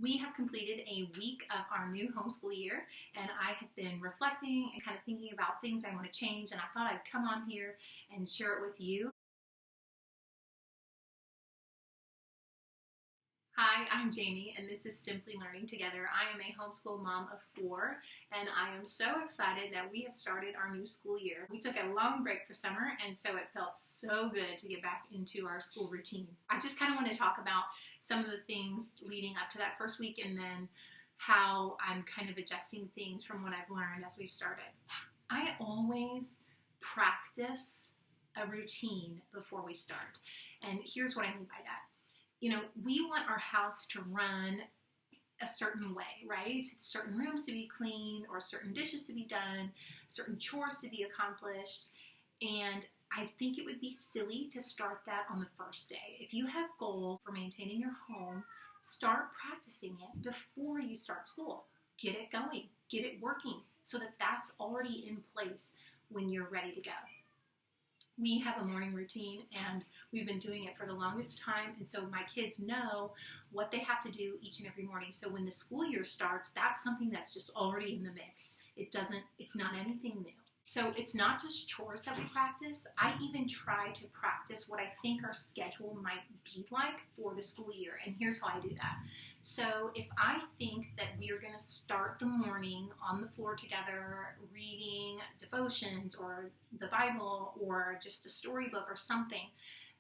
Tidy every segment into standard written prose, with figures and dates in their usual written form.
We have completed a week of our new homeschool year, and I have been reflecting and kind of thinking about things I want to change, and I thought I'd come on here and share it with you. Hi, I'm Jamie, and this is Simply Learning Together. I am a homeschool mom of 4, and I am so excited that we have started our new school year. We took a long break for summer, and so it felt so good to get back into our school routine. I just kind of want to talk about some of the things leading up to that first week, and then how I'm kind of adjusting things from what I've learned as we've started. I always practice a routine before we start, and here's what I mean by that. We want our house to run a certain way, right? Certain rooms to be clean, or certain dishes to be done, certain chores to be accomplished. And I think it would be silly to start that on the first day. If you have goals for maintaining your home, start practicing it before you start school. Get it going, get it working, so that that's already in place when you're ready to go. We have a morning routine, and we've been doing it for the longest time, and so my kids know what they have to do each and every morning. So when the school year starts, that's something that's just already in the mix. It's not anything new. So it's not just chores that we practice. I even try to practice what I think our schedule might be like for the school year, and here's how I do that. So if I think that we are going to start the morning on the floor together reading devotions or the Bible or just a storybook or something,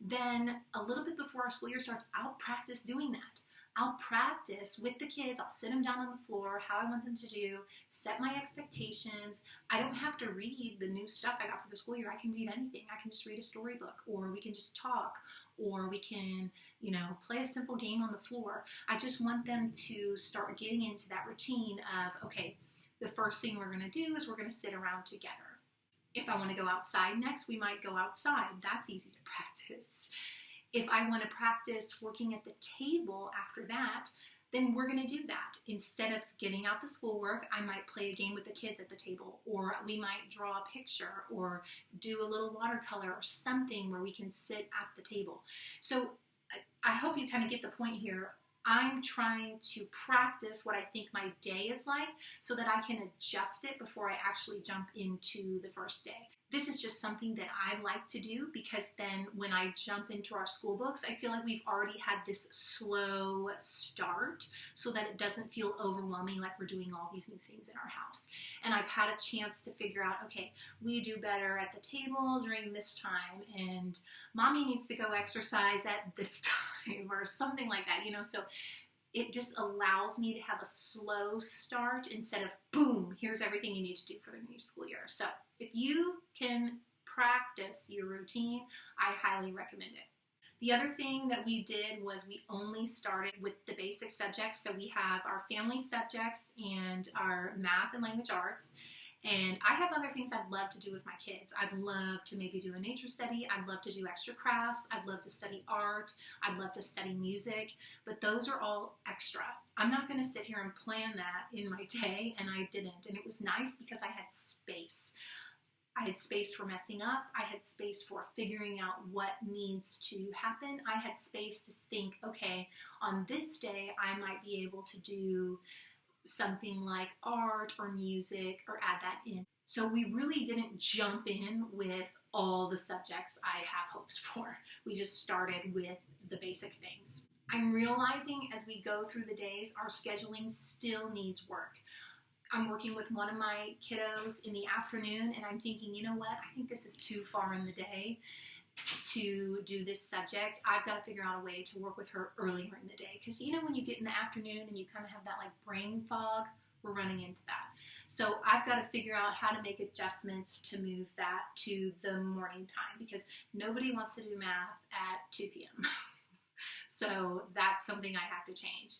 then a little bit before our school year starts, I'll practice doing that. I'll practice with the kids. I'll sit them down on the floor, how I want them to do, set my expectations. I don't have to read the new stuff I got for the school year. I can read anything. I can just read a storybook, or we can just talk, or we can, play a simple game on the floor. I just want them to start getting into that routine of, okay, the first thing we're going to do is we're going to sit around together. If I want to go outside next, we might go outside. That's easy to practice. If I want to practice working at the table after that, then we're going to do that. Instead of getting out the schoolwork, I might play a game with the kids at the table, or we might draw a picture, or do a little watercolor, or something where we can sit at the table. So I hope you kind of get the point here. I'm trying to practice what I think my day is like so that I can adjust it before I actually jump into the first day. This is just something that I like to do, because then when I jump into our school books, I feel like we've already had this slow start so that it doesn't feel overwhelming like we're doing all these new things in our house. And I've had a chance to figure out, okay, we do better at the table during this time, and mommy needs to go exercise at this time, or something like that, so it just allows me to have a slow start instead of boom, here's everything you need to do for the new school year. So if you can practice your routine, I highly recommend it. The other thing that we did was we only started with the basic subjects. So we have our family subjects and our math and language arts. And I have other things I'd love to do with my kids. I'd love to maybe do a nature study. I'd love to do extra crafts. I'd love to study art. I'd love to study music. But those are all extra. I'm not going to sit here and plan that in my day, and I didn't. And it was nice because I had space. I had space for messing up. I had space for figuring out what needs to happen. I had space to think, okay, on this day, I might be able to do something like art or music, or add that in. So we really didn't jump in with all the subjects I have hopes for. We just started with the basic things. I'm realizing as we go through the days, our scheduling still needs work. I'm working with one of my kiddos in the afternoon, and I'm thinking, you know what? I think this is too far in the day to do this subject. I've got to figure out a way to work with her earlier in the day, because when you get in the afternoon and you kind of have that like brain fog, we're running into that. So I've got to figure out how to make adjustments to move that to the morning time, because nobody wants to do math at 2 p.m. So that's something I have to change.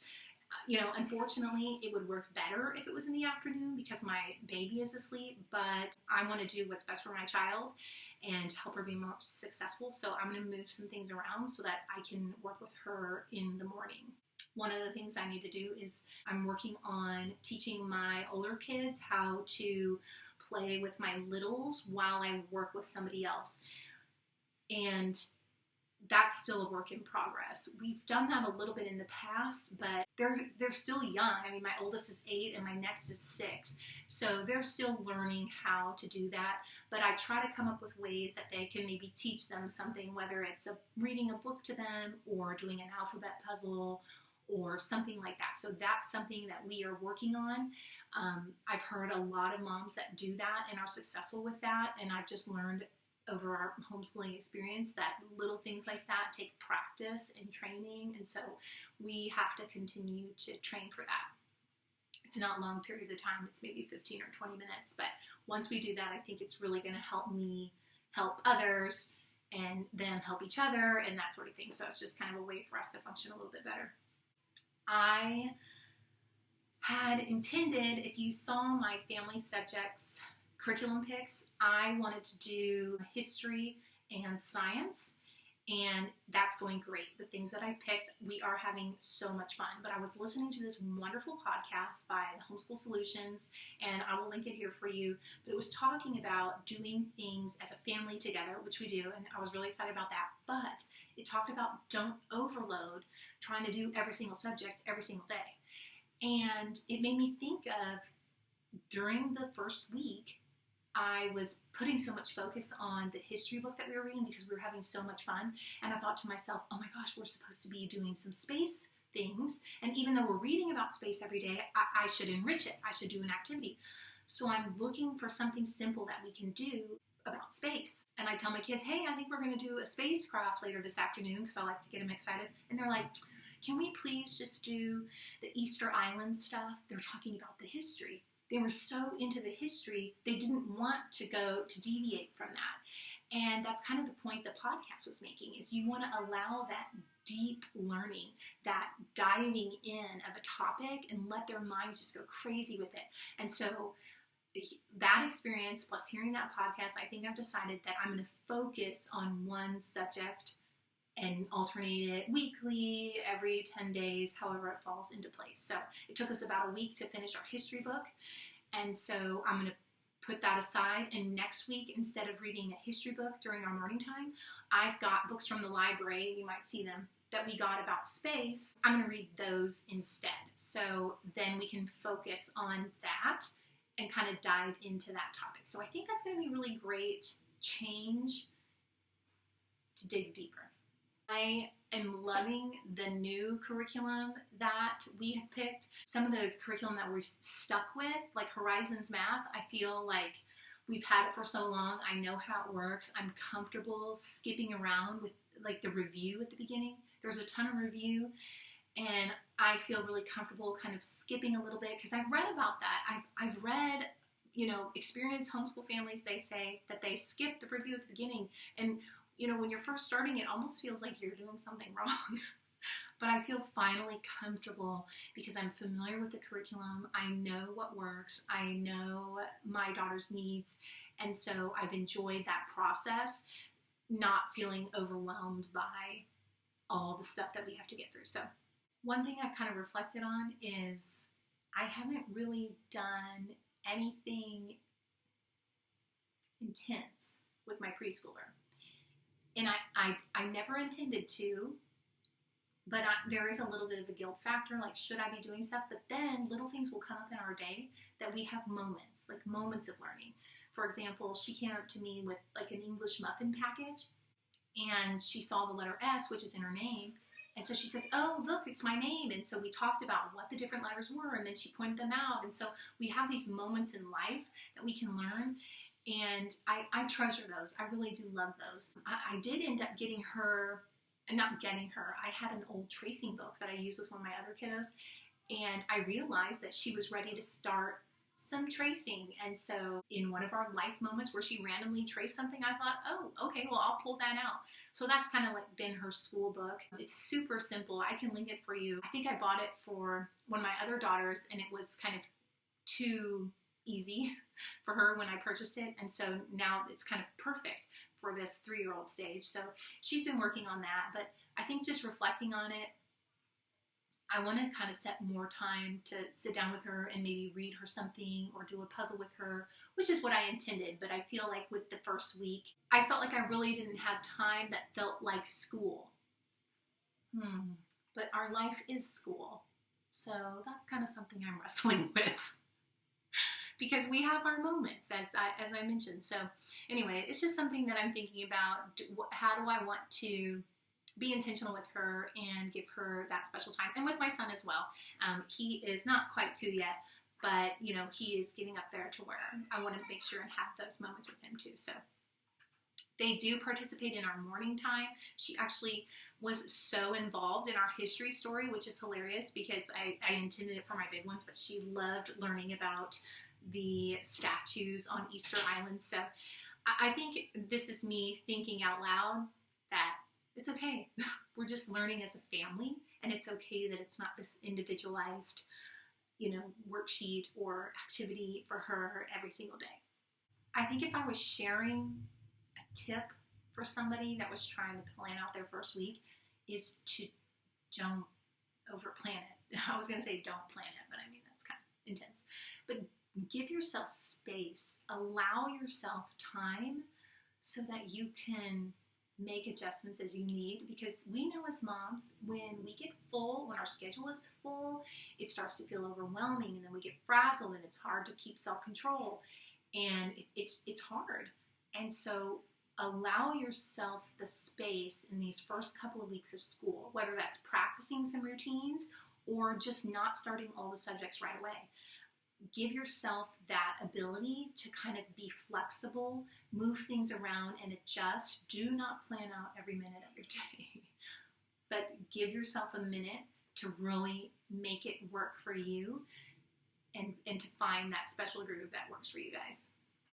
Unfortunately, it would work better if it was in the afternoon because my baby is asleep, but I want to do what's best for my child and help her be more successful. So I'm going to move some things around so that I can work with her in the morning. One of the things I need to do is I'm working on teaching my older kids how to play with my littles while I work with somebody else. And that's still a work in progress. We've done that a little bit in the past, but they're still young. I mean, my oldest is 8 and my next is 6. So they're still learning how to do that. But I try to come up with ways that they can maybe teach them something, whether it's reading a book to them or doing an alphabet puzzle or something like that. So that's something that we are working on. I've heard a lot of moms that do that and are successful with that. And I've just learned over our homeschooling experience that little things like that take practice and training, and so we have to continue to train for that. It's not long periods of time, it's maybe 15 or 20 minutes, but once we do that, I think it's really going to help me help others and them help each other and that sort of thing. So it's just kind of a way for us to function a little bit better. I had intended, if you saw my family subjects curriculum picks, I wanted to do history and science, and that's going great. The things that I picked, we are having so much fun. But I was listening to this wonderful podcast by the Homeschool Solutions, and I will link it here for you, but it was talking about doing things as a family together, which we do, and I was really excited about that. But it talked about don't overload trying to do every single subject every single day. And it made me think of, during the first week, I was putting so much focus on the history book that we were reading because we were having so much fun. And I thought to myself, oh my gosh, we're supposed to be doing some space things. And even though we're reading about space every day, I should enrich it. I should do an activity. So I'm looking for something simple that we can do about space. And I tell my kids, hey, I think we're going to do a spacecraft later this afternoon because I like to get them excited. And they're like, can we please just do the Easter Island stuff? They're talking about the history. They were so into the history, they didn't want to go to deviate from that. And that's kind of the point the podcast was making, is you want to allow that deep learning, that diving in of a topic and let their minds just go crazy with it. And so that experience plus hearing that podcast, I think I've decided that I'm going to focus on one subject and alternate it weekly, every 10 days, however it falls into place. So it took us about a week to finish our history book. And so I'm going to put that aside. And next week, instead of reading a history book during our morning time, I've got books from the library, you might see them, that we got about space. I'm going to read those instead. So then we can focus on that and kind of dive into that topic. So I think that's going to be really great change to dig deeper. I am loving the new curriculum that we have picked. Some of the curriculum that we're stuck with, like Horizons Math, I feel like we've had it for so long. I know how it works. I'm comfortable skipping around with like the review at the beginning. There's a ton of review, and I feel really comfortable kind of skipping a little bit because I've read about that. I've read, experienced homeschool families, they say that they skip the review at the beginning, and when you're first starting, it almost feels like you're doing something wrong. But I feel finally comfortable because I'm familiar with the curriculum. I know what works. I know my daughter's needs. And so I've enjoyed that process, not feeling overwhelmed by all the stuff that we have to get through. So one thing I've kind of reflected on is I haven't really done anything intense with my preschooler. And I never intended to, but there is a little bit of a guilt factor, like should I be doing stuff? But then little things will come up in our day that we have moments of learning. For example, she came up to me with like an English muffin package, and she saw the letter S, which is in her name, and so she says, oh, look, it's my name. And so we talked about what the different letters were, and then she pointed them out. And so we have these moments in life that we can learn. And I treasure those. I really do love those. I did end up getting her, not getting her, I had an old tracing book that I used with one of my other kiddos, and I realized that she was ready to start some tracing. And so in one of our life moments where she randomly traced something, I thought, oh, okay, well, I'll pull that out. So that's kind of like been her school book. It's super simple. I can link it for you. I think I bought it for one of my other daughters, and it was kind of too easy for her when I purchased it, and so now it's kind of perfect for this 3-year-old stage. So she's been working on that, but I think just reflecting on it, I want to kind of set more time to sit down with her and maybe read her something or do a puzzle with her, which is what I intended. But I feel like with the first week, I felt like I really didn't have time that felt like school. But our life is school. So that's kind of something I'm wrestling with. Because we have our moments, as I mentioned. So anyway, it's just something that I'm thinking about. How do I want to be intentional with her and give her that special time? And with my son as well. He is not quite 2 yet, but he is getting up there to where I want to make sure and have those moments with him too. So they do participate in our morning time. She actually was so involved in our history story, which is hilarious because I intended it for my big ones, but she loved learning about the statues on Easter Island. So I think this is me thinking out loud that it's okay. We're just learning as a family, and it's okay that it's not this individualized, worksheet or activity for her every single day. I think if I was sharing a tip for somebody that was trying to plan out their first week is to don't overplan it. I was going to say don't plan it, but I mean, that's kind of intense. But give yourself space. Allow yourself time so that you can make adjustments as you need, because we know as moms, when we get full, when our schedule is full, it starts to feel overwhelming, and then we get frazzled, and it's hard to keep self-control, and it's hard. And so allow yourself the space in these first couple of weeks of school, whether that's practicing some routines or just not starting all the subjects right away. Give yourself that ability to kind of be flexible, move things around, and adjust. Do not plan out every minute of your day, but give yourself a minute to really make it work for you and to find that special groove that works for you guys.